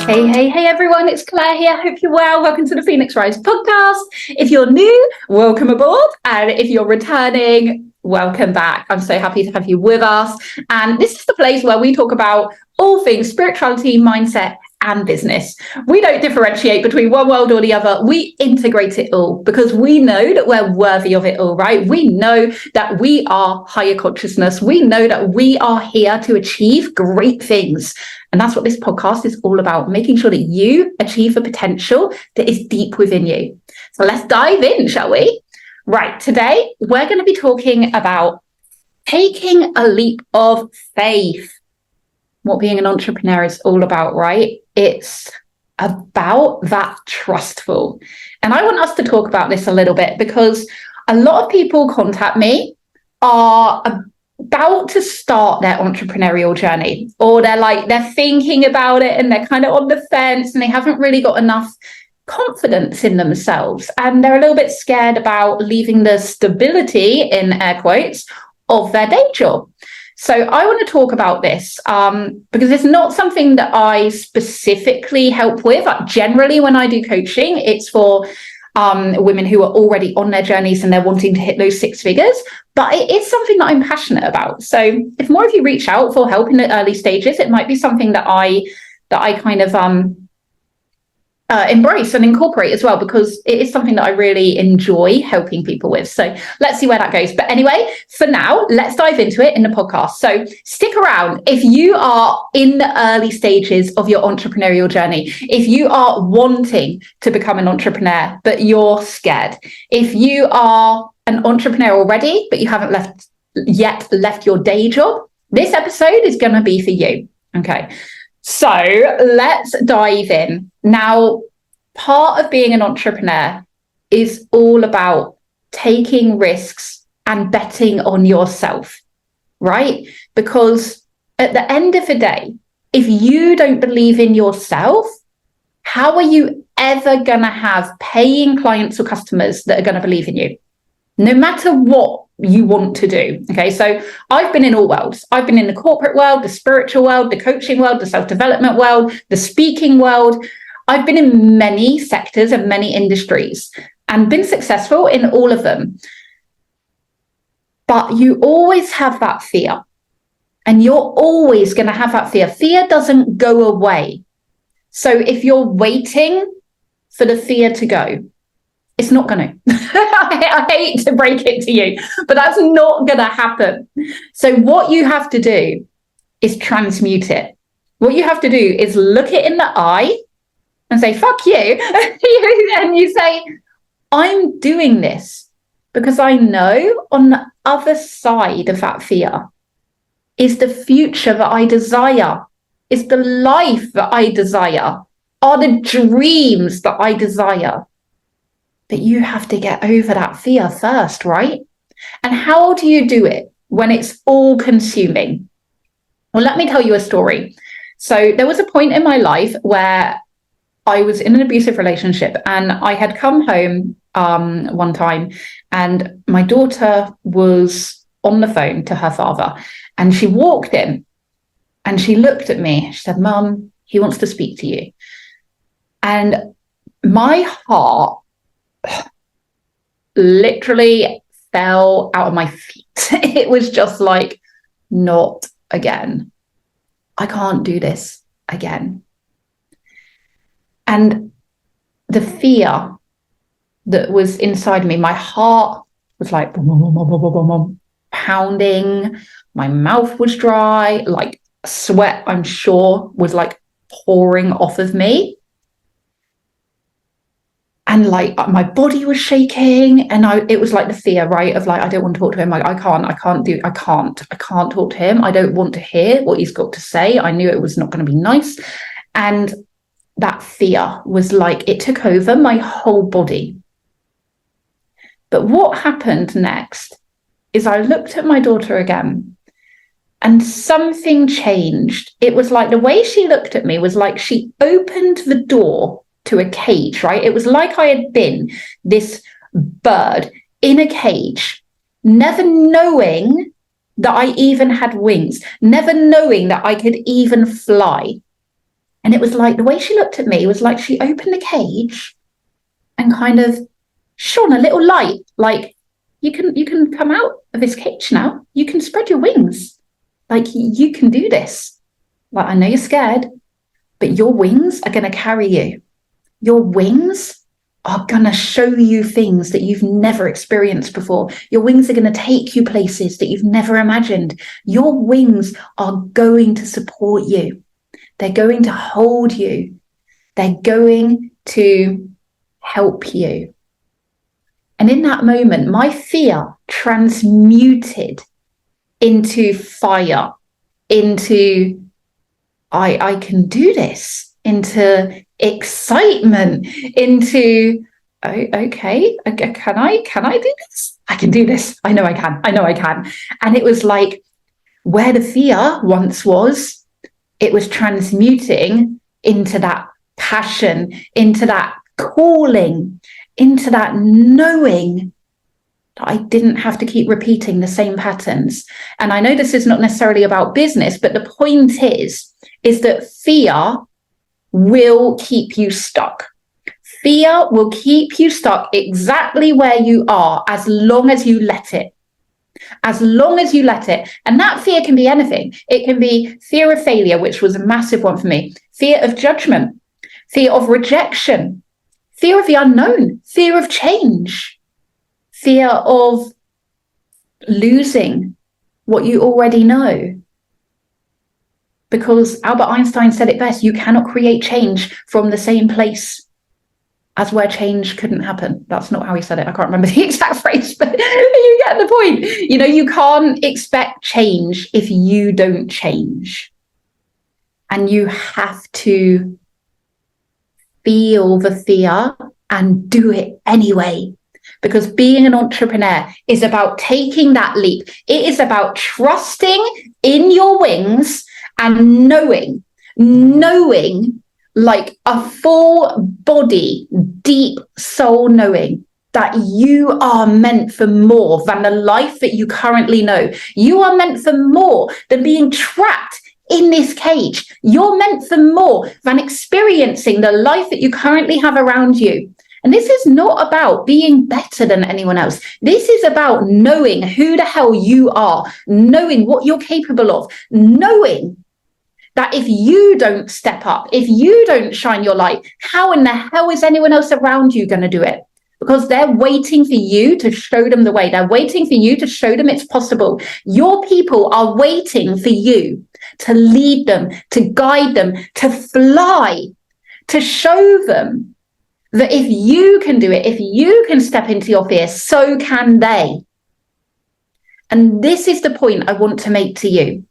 Hey, everyone, it's Claire here. Hope you're well. Welcome to the Phoenix Rise podcast. If you're new, welcome aboard. And if you're returning, welcome back. I'm so happy to have you with us. And this is the place where we talk about all things spirituality, mindset, and business. We don't differentiate between one world or the other. We integrate it all because we know that we're worthy of it all, right? We know that we are higher consciousness. We know that we are here to achieve great things. And that's what this podcast is all about, making sure that you achieve the potential that is deep within you. So let's dive in, shall we? Right, today we're going to be talking about taking a leap of faith. What being an entrepreneur is all about, right? It's about that trustful. And I want us to talk about this a little bit because a lot of people contact me are about to start their entrepreneurial journey, or they're thinking about it and they're kind of on the fence and they haven't really got enough confidence in themselves. And they're a little bit scared about leaving the stability, in air quotes, of their day job. So I want to talk about this because it's not something that I specifically help with. Generally, when I do coaching, it's for women who are already on their journeys and they're wanting to hit those six figures. But it is something that I'm passionate about. So if more of you reach out for help in the early stages, it might be something that I kind of embrace and incorporate as well, because it is something that I really enjoy helping people with. So let's see where that goes. But anyway, for now, let's dive into it in the podcast. So stick around. If you are in the early stages of your entrepreneurial journey, if you are wanting to become an entrepreneur, but you're scared, if you are an entrepreneur already, but you haven't left your day job, this episode is going to be for you. Okay. So let's dive in. Now, part of being an entrepreneur is all about taking risks and betting on yourself, right? Because at the end of the day, if you don't believe in yourself, how are you ever going to have paying clients or customers that are going to believe in you? No matter what you want to do. Okay, so I've been in all worlds. I've been in the corporate world, the spiritual world, the coaching world, the self-development world, the speaking world. I've been in many sectors and many industries and been successful in all of them. But you always have that fear. And you're always going to have that fear. Fear doesn't go away. So if you're waiting for the fear to go, it's not going to. I hate to break it to you, but that's not going to happen. So what you have to do is transmute it. What you have to do is look it in the eye and say, fuck you. And you say, I'm doing this because I know on the other side of that fear is the future that I desire, is the life that I desire, are the dreams that I desire. But you have to get over that fear first, right? And how do you do it when it's all consuming? Well, let me tell you a story. So there was a point in my life where I was in an abusive relationship and I had come home one time and my daughter was on the phone to her father and she walked in and she looked at me. She said, "Mum, he wants to speak to you." And my heart literally fell out of my feet. It was just like, not again. I can't do this again. And the fear that was inside me, my heart was like pounding. My mouth was dry, like sweat, I'm sure, was like pouring off of me. And like my body was shaking and it was like the fear, right? Of like, I don't want to talk to him. Like, I can't talk to him. I don't want to hear what he's got to say. I knew it was not going to be nice. And that fear was like, it took over my whole body. But what happened next is I looked at my daughter again and something changed. It was like the way she looked at me was like she opened the door to a cage, right? It was like I had been this bird in a cage, never knowing that I even had wings, never knowing that I could even fly. And it was like, the way she looked at me was like she opened the cage and kind of shone a little light, like, you can come out of this cage now. You can spread your wings. Like, you can do this. Like, I know you're scared, but your wings are going to carry you. Your wings are going to show you things that you've never experienced before. Your wings are going to take you places that you've never imagined. Your wings are going to support you. They're going to hold you. They're going to help you. And in that moment, my fear transmuted into fire, into I can do this, into excitement, into okay, can I do this? I can do this. I know I can. And it was like, where the fear once was, it was transmuting into that passion, into that calling, into that knowing that I didn't have to keep repeating the same patterns. And I know this is not necessarily about business, but the point is that fear will keep you stuck. Fear will keep you stuck exactly where you are as long as you let it. As long as you let it. And that fear can be anything. It can be fear of failure, which was a massive one for me. Fear of judgment, fear of rejection, fear of the unknown, fear of change, fear of losing what you already know. Because Albert Einstein said it best, you cannot create change from the same place as where change couldn't happen. That's not how he said it. I can't remember the exact phrase, but you get the point. You know, you can't expect change if you don't change. And you have to feel the fear and do it anyway. Because being an entrepreneur is about taking that leap. It is about trusting in your wings and knowing like a full body, deep soul knowing that you are meant for more than the life that you currently know. You are meant for more than being trapped in this cage. You're meant for more than experiencing the life that you currently have around you. And this is not about being better than anyone else. This is about knowing who the hell you are, knowing what you're capable of, knowing that if you don't step up, if you don't shine your light, how in the hell is anyone else around you going to do it? Because they're waiting for you to show them the way. They're waiting for you to show them it's possible. Your people are waiting for you to lead them, to guide them, to fly, to show them that if you can do it, if you can step into your fear, so can they. And this is the point I want to make to you.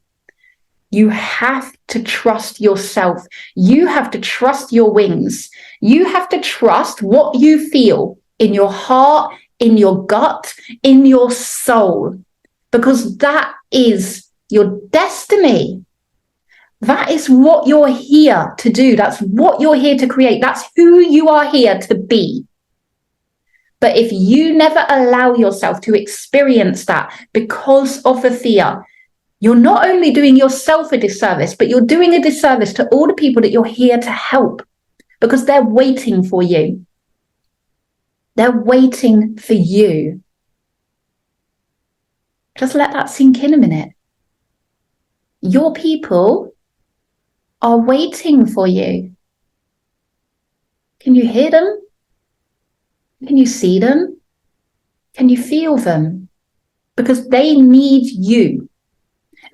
You have to trust yourself. You have to trust your wings. You have to trust what you feel in your heart, in your gut, in your soul, because that is your destiny. That is what you're here to do. That's what you're here to create. That's who you are here to be. But if you never allow yourself to experience that because of the fear, you're not only doing yourself a disservice, but you're doing a disservice to all the people that you're here to help, because they're waiting for you. They're waiting for you. Just let that sink in a minute. Your people are waiting for you. Can you hear them? Can you see them? Can you feel them? Because they need you.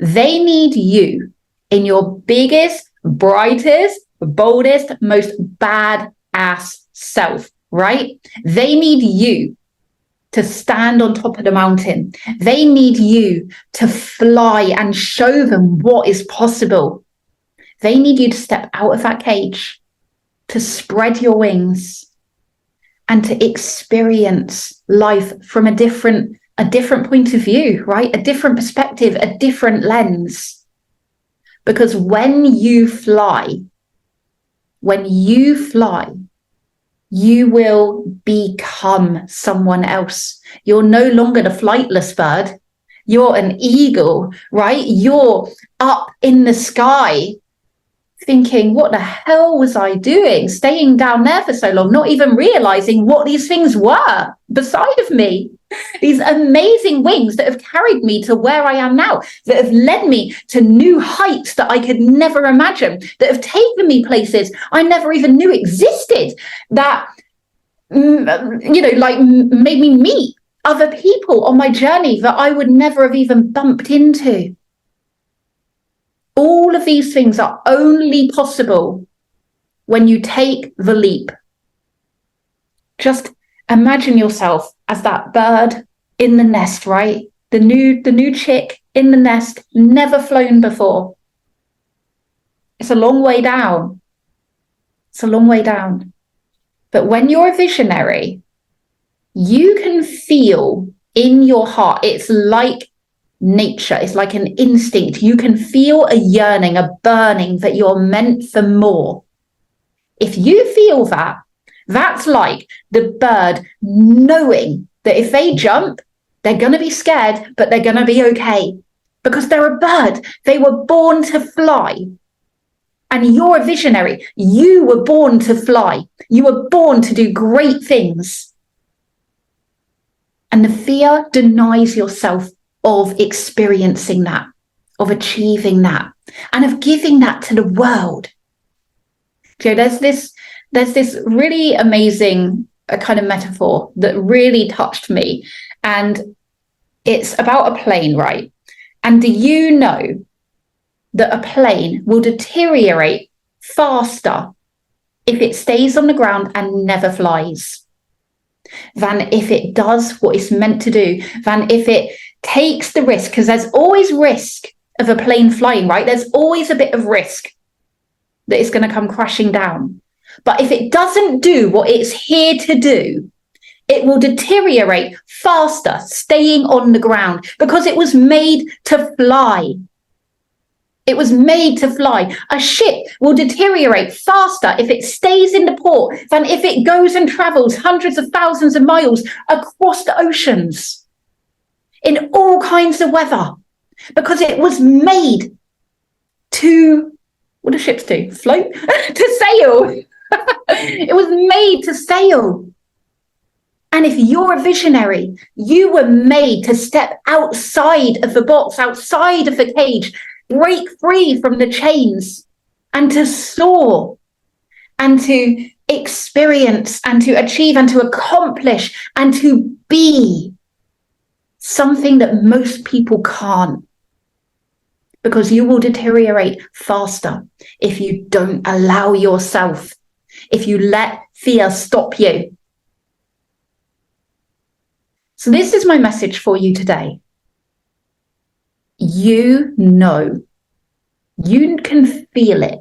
They need you in your biggest, brightest, boldest, most badass self, right? They need you to stand on top of the mountain. They need you to fly and show them what is possible. They need you to step out of that cage, to spread your wings, and to experience life from a different point of view, right? A different perspective, a different lens. Because when you fly, you will become someone else. You're no longer the flightless bird. You're an eagle, right? You're up in the sky, thinking, what the hell was I doing? Staying down there for so long, not even realizing what these things were beside of me. These amazing wings that have carried me to where I am now, that have led me to new heights that I could never imagine, that have taken me places I never even knew existed, that, like made me meet other people on my journey that I would never have even bumped into. All of these things are only possible when you take the leap. Just imagine yourself as that bird in the nest, right? The new chick in the nest, never flown before. It's a long way down. It's a long way down. But when you're a visionary, you can feel in your heart, it's like nature, it's like an instinct. You can feel a yearning, a burning that you're meant for more. If you feel that, that's like the bird knowing that if they jump, they're going to be scared, but they're going to be okay because they're a bird. They were born to fly. And you're a visionary. You were born to fly. You were born to do great things. And the fear denies yourself of experiencing that, of achieving that, and of giving that to the world. There's this really amazing kind of metaphor that really touched me. And it's about a plane, right? And do you know that a plane will deteriorate faster if it stays on the ground and never flies than if it does what it's meant to do, than if it takes the risk? Because there's always risk of a plane flying, right? There's always a bit of risk that it's going to come crashing down. But if it doesn't do what it's here to do, it will deteriorate faster staying on the ground because it was made to fly. It was made to fly. A ship will deteriorate faster if it stays in the port than if it goes and travels hundreds of thousands of miles across the oceans in all kinds of weather, because it was made to, what do ships do? Float? To sail. It was made to sail. And if you're a visionary, you were made to step outside of the box, outside of the cage, break free from the chains, and to soar, and to experience, and to achieve, and to accomplish, and to be something that most people can't. Because you will deteriorate faster if you don't allow yourself, if you let fear stop you. So this is my message for you today. You know, you can feel it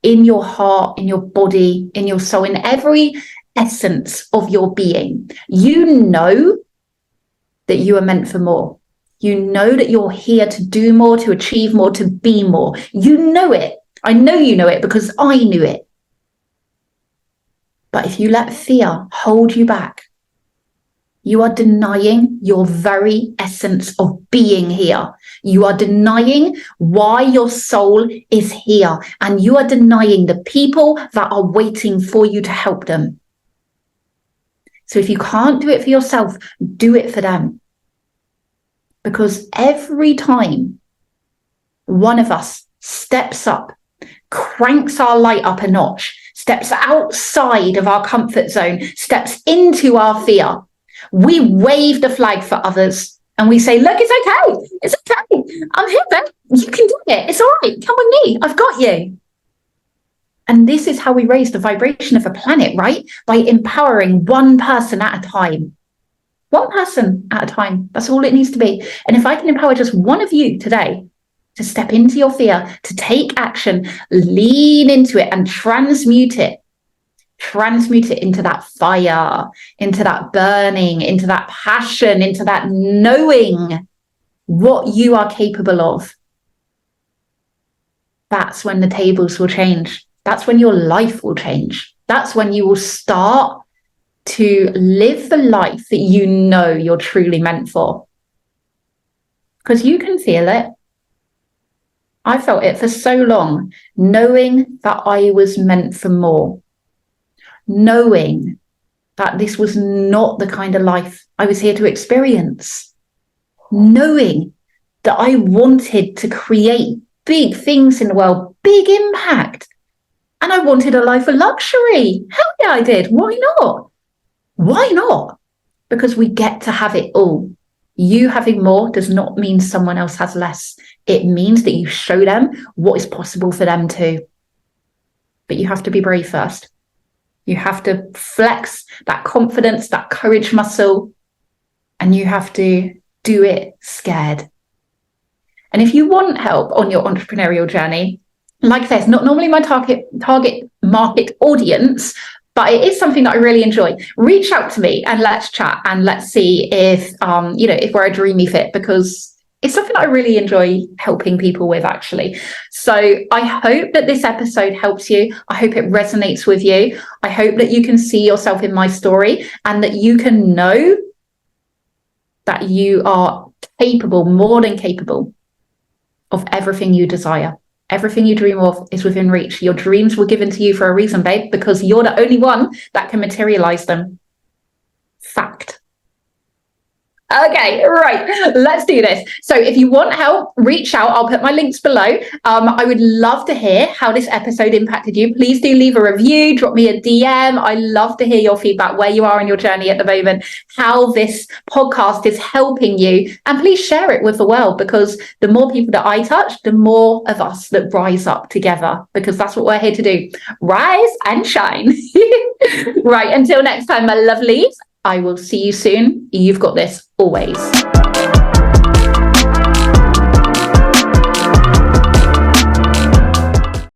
in your heart, in your body, in your soul, in every essence of your being. You know that you are meant for more. You know that you're here to do more, to achieve more, to be more. You know it. I know you know it because I knew it. But if you let fear hold you back, you are denying your very essence of being here. You are denying why your soul is here. And you are denying the people that are waiting for you to help them. So if you can't do it for yourself, do it for them. Because every time one of us steps up, cranks our light up a notch, steps outside of our comfort zone, steps into our fear, we wave the flag for others and we say, look, it's okay. It's okay. I'm here, babe. You can do it. It's all right. Come with me. I've got you. And this is how we raise the vibration of a planet, right? By empowering one person at a time. One person at a time. That's all it needs to be. And if I can empower just one of you today to step into your fear, to take action, lean into it and transmute it into that fire, into that burning, into that passion, into that knowing what you are capable of. That's when the tables will change. That's when your life will change. That's when you will start to live the life that you know you're truly meant for. Because you can feel it. I felt it for so long, knowing that I was meant for more, knowing that this was not the kind of life I was here to experience, knowing that I wanted to create big things in the world, big impact. And I wanted a life of luxury. Hell yeah, I did. Why not? Why not? Because we get to have it all. You having more does not mean someone else has less. It means that you show them what is possible for them too. But you have to be brave first. You have to flex that confidence, that courage muscle, and you have to do it scared. And if you want help on your entrepreneurial journey, like I said, it's not normally my target market audience, but it is something that I really enjoy. Reach out to me and let's chat and let's see if if we're a dreamy fit, because it's something that I really enjoy helping people with, actually. So I hope that this episode helps you. I hope it resonates with you. I hope that you can see yourself in my story and that you can know that you are capable, more than capable, of everything you desire. Everything you dream of is within reach. Your dreams were given to you for a reason, babe, because you're the only one that can materialize them. Fact. Okay, right, let's do this. So if you want help, reach out. I'll put my links below. I would love to hear how this episode impacted you. Please do leave a review, drop me a DM. I love to hear your feedback, where you are in your journey at the moment, how this podcast is helping you. And please share it with the world, because the more people that I touch, the more of us that rise up together, because that's what we're here to do. Rise and shine. Right, until next time, my lovelies. I will see you soon. You've got this always.